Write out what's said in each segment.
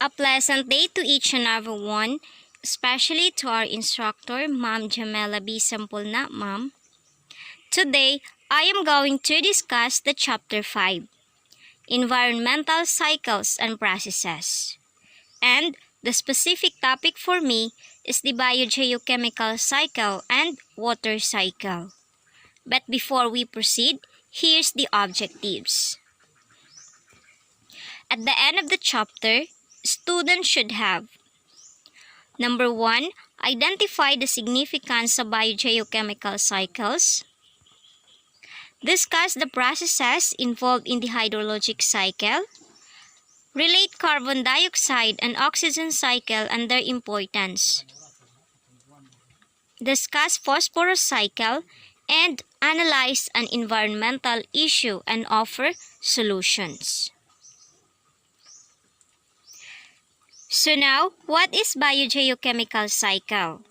A pleasant day to each and every one, especially to our instructor, Ma'am Jamela B. Sampulna, Ma'am. Today, I am going to discuss the Chapter 5, Environmental Cycles and Processes. And the specific topic for me is the biogeochemical cycle and water cycle. But before we proceed, here's the objectives. At the end of the chapter, students should have: number 1, identify the significance of biogeochemical cycles. Discuss the processes involved in the hydrologic cycle. Relate carbon dioxide and oxygen cycle and their importance. Discuss phosphorus cycle and analyze an environmental issue and offer solutions. So now, what is biogeochemical cycle?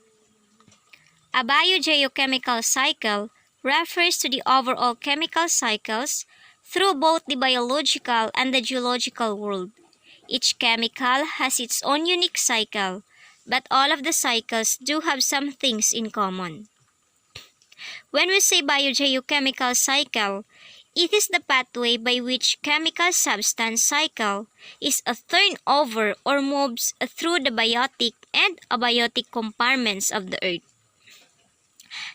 A biogeochemical cycle refers to the overall chemical cycles through both the biological and the geological world. Each chemical has its own unique cycle, but all of the cycles do have some things in common. When we say biogeochemical cycle, it is the pathway by which chemical substance cycle is turned over or moves through the biotic and abiotic compartments of the earth.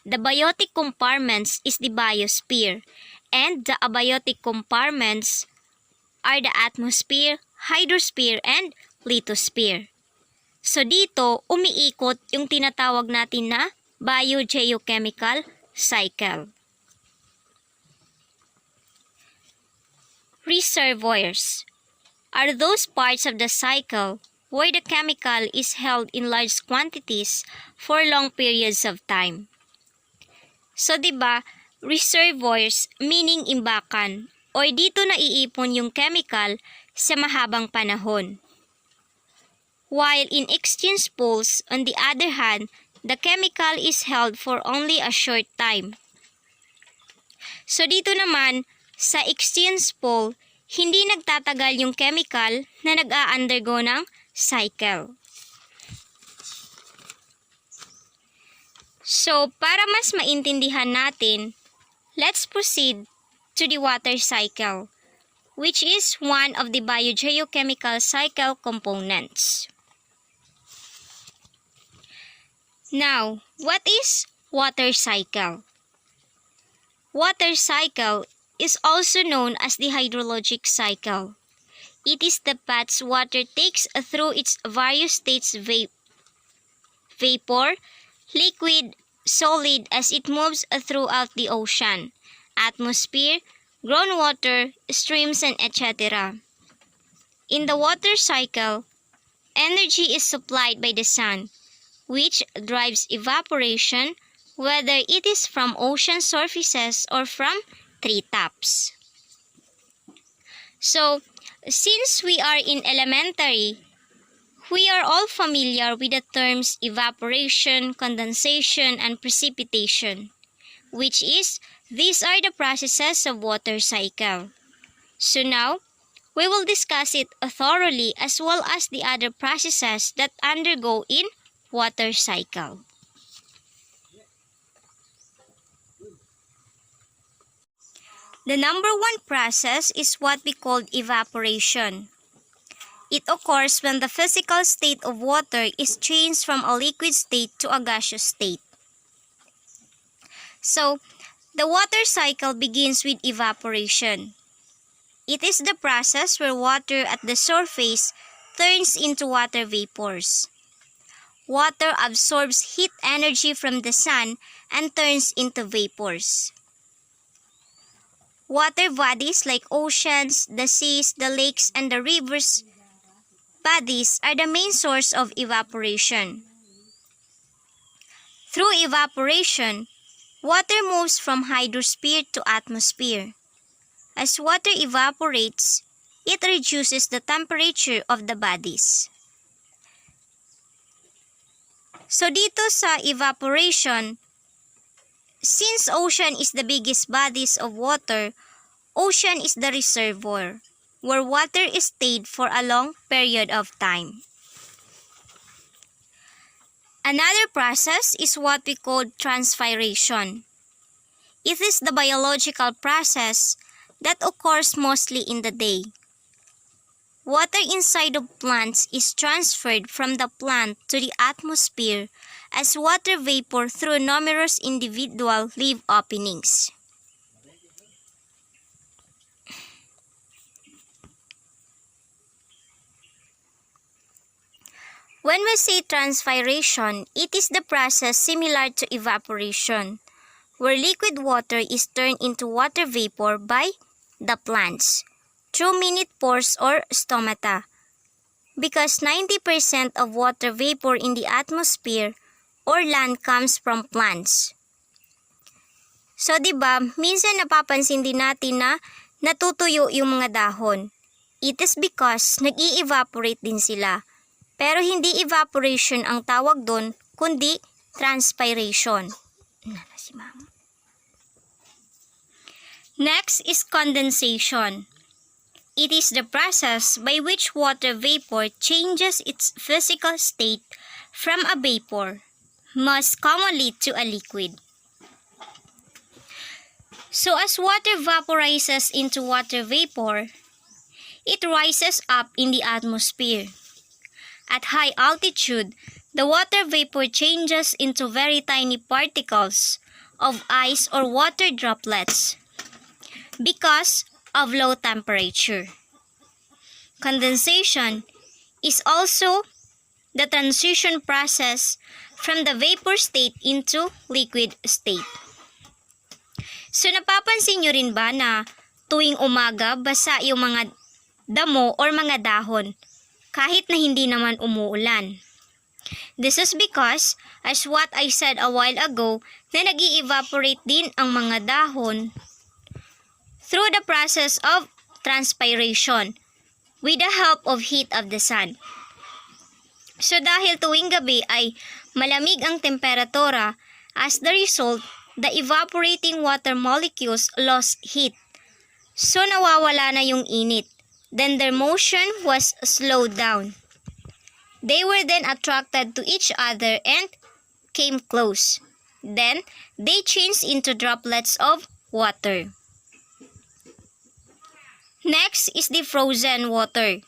The biotic compartments is the biosphere, and the abiotic compartments are the atmosphere, hydrosphere, and lithosphere. So dito, umiikot yung tinatawag natin na biogeochemical cycle. Reservoirs are those parts of the cycle where the chemical is held in large quantities for long periods of time. So, diba, reservoirs meaning imbakan, or dito naiipon yung chemical sa mahabang panahon. While in exchange pools, on the other hand, the chemical is held for only a short time. So, dito naman, sa exchange pool, hindi nagtatagal yung chemical na nag-a-undergo ng cycle. So, para mas maintindihan natin, let's proceed to the water cycle, which is one of the biogeochemical cycle components. Now, what is water cycle? Water cycle is also known as the hydrologic cycle. It is the path water takes through its various states: vapor, liquid, solid, as it moves throughout the ocean, atmosphere, groundwater, streams, and etc. In the water cycle, energy is supplied by the sun, which drives evaporation, whether it is from ocean surfaces or from treetops. So, since we are in elementary, we are all familiar with the terms evaporation, condensation, and precipitation, which is, these are the processes of water cycle. So now, we will discuss it thoroughly as well as the other processes that undergo in water cycle. The number 1 process is what we call evaporation. It occurs when the physical state of water is changed from a liquid state to a gaseous state. So, the water cycle begins with evaporation. It is the process where water at the surface turns into water vapors. Water absorbs heat energy from the sun and turns into vapors. Water bodies like oceans, the seas, the lakes, and the rivers bodies are the main source of evaporation. Through evaporation, water moves from hydrosphere to atmosphere. As water evaporates, it reduces the temperature of the bodies. So dito sa evaporation, since ocean is the biggest bodies of water, ocean is the reservoir. where water stayed for a long period of time. Another process is what we call transpiration. It is the biological process that occurs mostly in the day. Water inside of plants is transferred from the plant to the atmosphere as water vapor through numerous individual leaf openings. When we say transpiration, it is the process similar to evaporation, where liquid water is turned into water vapor by the plants through minute pores or stomata, because 90% of water vapor in the atmosphere or land comes from plants. So, diba, minsan napapansin din natin na natutuyo yung mga dahon. It is because nag-i-evaporate din sila. Pero hindi evaporation ang tawag doon, kundi transpiration. Next is condensation. It is the process by which water vapor changes its physical state from a vapor, most commonly to a liquid. So as water vaporizes into water vapor, it rises up in the atmosphere. At high altitude, the water vapor changes into very tiny particles of ice or water droplets because of low temperature. Condensation is also the transition process from the vapor state into liquid state. So napapansin nyo rin ba na tuwing umaga basa yung mga damo or mga dahon kahit na hindi naman umuulan? This is because, as what I said a while ago, na nag-i-evaporate din ang mga dahon through the process of transpiration with the help of heat of the sun. So dahil tuwing gabi ay malamig ang temperatura, as the result, the evaporating water molecules lost heat. So nawawala na yung init. Then their motion was slowed down. They were then attracted to each other and came close. Then they changed into droplets of water. Next is the frozen water.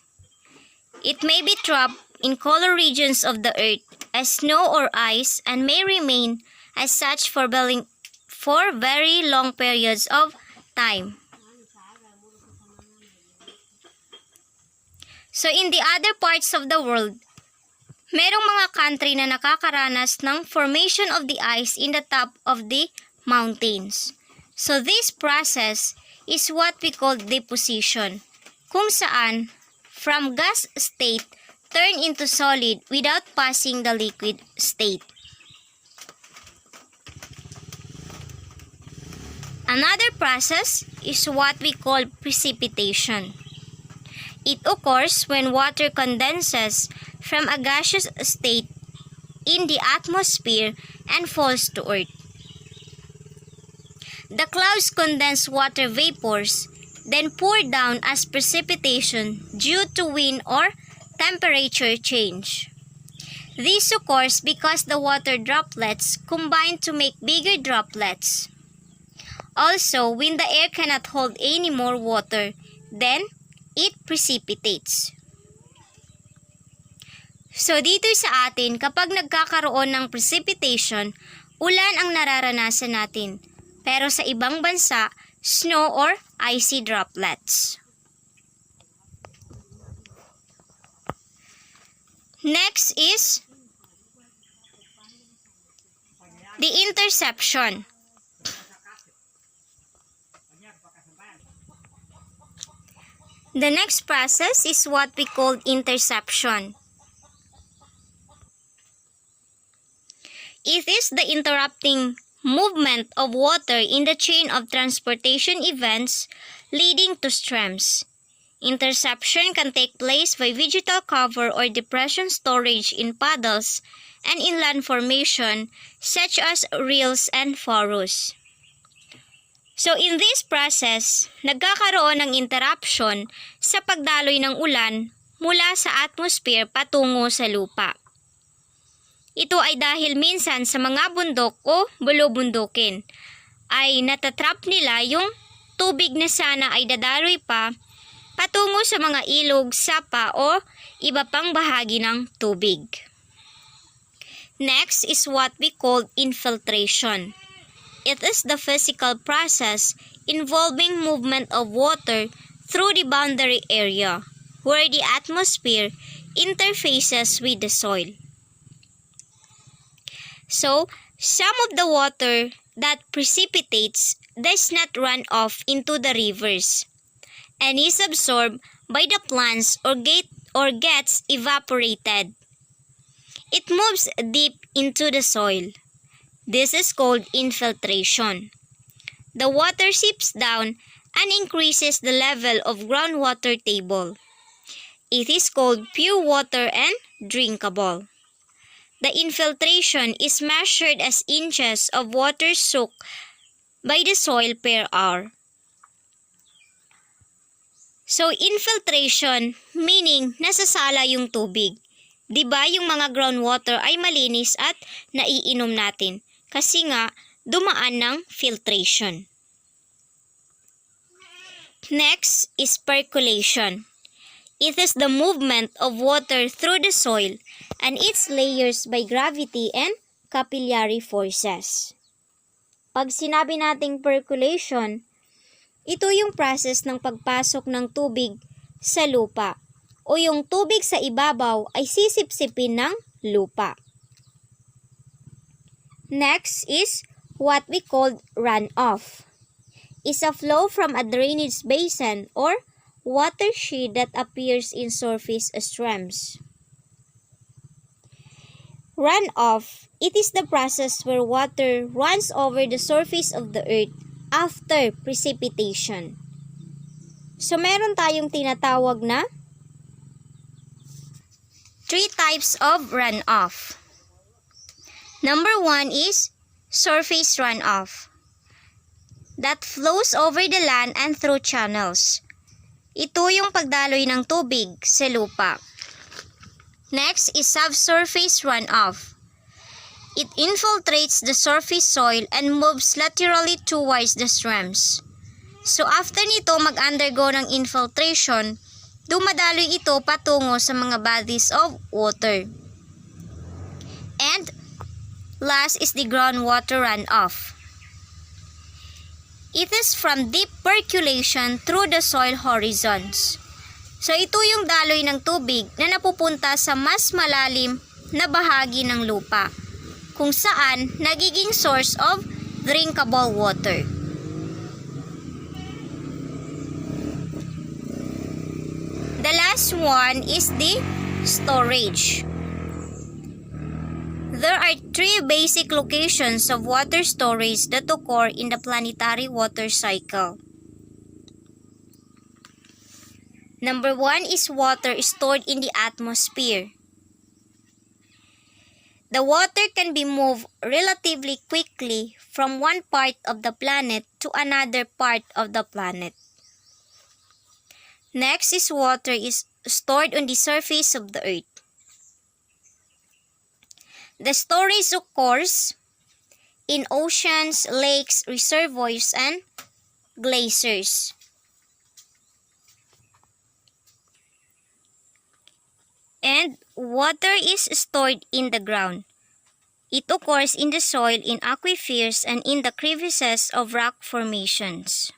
It may be trapped in colder regions of the earth as snow or ice and may remain as such for very long periods of time. So in the other parts of the world, merong mga country na nakakaranas ng formation of the ice in the top of the mountains. So this process is what we call deposition, kung saan from gas state turn into solid without passing the liquid state. Another process is what we call precipitation. It occurs when water condenses from a gaseous state in the atmosphere and falls to earth. The clouds condense water vapors, then pour down as precipitation due to wind or temperature change. This occurs because the water droplets combine to make bigger droplets. Also, when the air cannot hold any more water, then it precipitates. So dito sa atin, kapag nagkakaroon ng precipitation, ulan ang nararanasan natin. Pero sa ibang bansa, snow or icy droplets. Next is the interception. The next process is what we call interception. It is the interrupting movement of water in the chain of transportation events leading to streams. Interception can take place by vegetal cover or depression storage in puddles and inland formation such as rills and furrows. So in this process, nagkakaroon ng interruption sa pagdaloy ng ulan mula sa atmosphere patungo sa lupa. Ito ay dahil minsan sa mga bundok o bulubundukin ay natatrap nila yung tubig na sana ay dadaroy pa patungo sa mga ilog, sapa o iba pang bahagi ng tubig. Next is what we call infiltration. It is the physical process involving movement of water through the boundary area where the atmosphere interfaces with the soil. So, some of the water that precipitates does not run off into the rivers and is absorbed by the plants or gets evaporated. It moves deep into the soil. This is called infiltration. The water seeps down and increases the level of groundwater table. It is called pure water and drinkable. The infiltration is measured as inches of water soaked by the soil per hour. So, infiltration, meaning nasasala yung tubig. Diba yung mga groundwater ay malinis at naiinom natin? Kasi nga, dumaan ng filtration. Next is percolation. It is the movement of water through the soil and its layers by gravity and capillary forces. Pag sinabi nating percolation, ito yung process ng pagpasok ng tubig sa lupa o yung tubig sa ibabaw ay sisipsipin ng lupa. Next is what we call runoff. Is a flow from a drainage basin or watershed that appears in surface streams. Runoff, it is the process where water runs over the surface of the earth after precipitation. So meron tayong tinatawag na 3 types of runoff. Number 1 is surface runoff that flows over the land and through channels. Ito yung pagdaloy ng tubig sa lupa. Next is subsurface runoff. It infiltrates the surface soil and moves laterally towards the streams. So after nito mag-undergo ng infiltration, dumadaloy ito patungo sa mga bodies of water. And last is the groundwater runoff. It is from deep percolation through the soil horizons. So ito yung daloy ng tubig na napupunta sa mas malalim na bahagi ng lupa, kung saan nagiging source of drinkable water. The last one is the storage. There are 3 basic locations of water storage that occur in the planetary water cycle. Number 1 is water stored in the atmosphere. The water can be moved relatively quickly from one part of the planet to another part of the planet. Next is water is stored on the surface of the earth. The storage occurs in oceans, lakes, reservoirs, and glaciers. And water is stored in the ground. It occurs in the soil, in aquifers, and in the crevices of rock formations.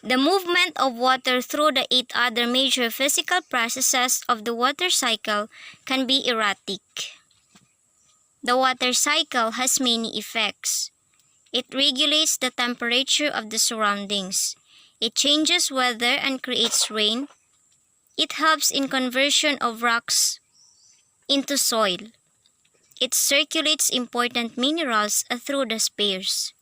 The movement of water through the 8 other major physical processes of the water cycle can be erratic. The water cycle has many effects. It regulates the temperature of the surroundings. It changes weather and creates rain. It helps in conversion of rocks into soil. It circulates important minerals through the spheres.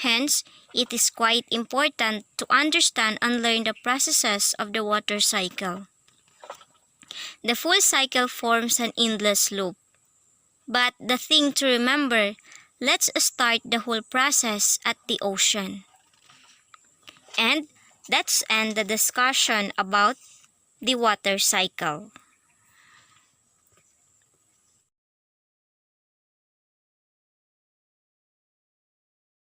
Hence, it is quite important to understand and learn the processes of the water cycle. The full cycle forms an endless loop. But the thing to remember, let's start the whole process at the ocean. And let's end the discussion about the water cycle.